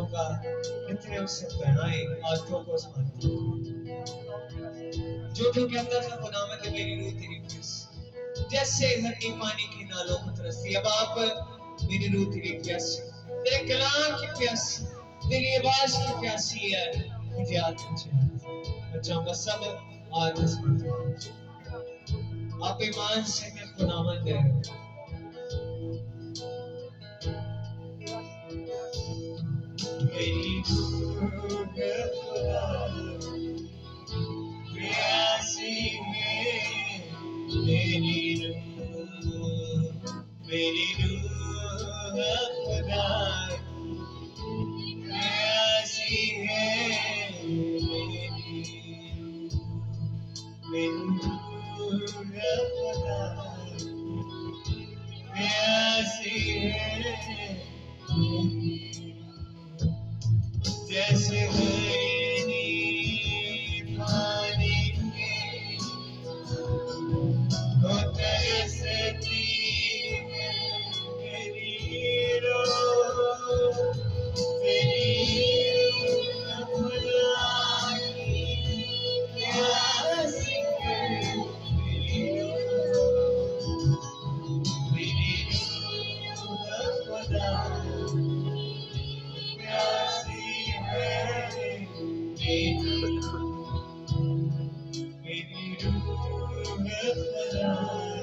चाहूंगा इतने उससे बनाए आंखों को संभालते जो कहता था खुदावंद मेरी रूह तेरी प्यासी जैसे धरती पानी के नालों को तरसती अब आप मेरी रूह तेरी प्यासी तेरे कलाम की प्यासी तेरी आवाज की प्यासी है मुझे आज मैं चाहूंगा सब आज आप ईमान से मैं खुदावंद है मेरी रूह खुदा प्यासी है मेरी रूह खुदा प्यासी है मेरी रूह खुदा प्यासी है जैसे हरी पानी में को तरसती है मेरी रूह खुदा की प्यासी है मेरी रूह खुदा प्यासी है मेरी रूह खुदा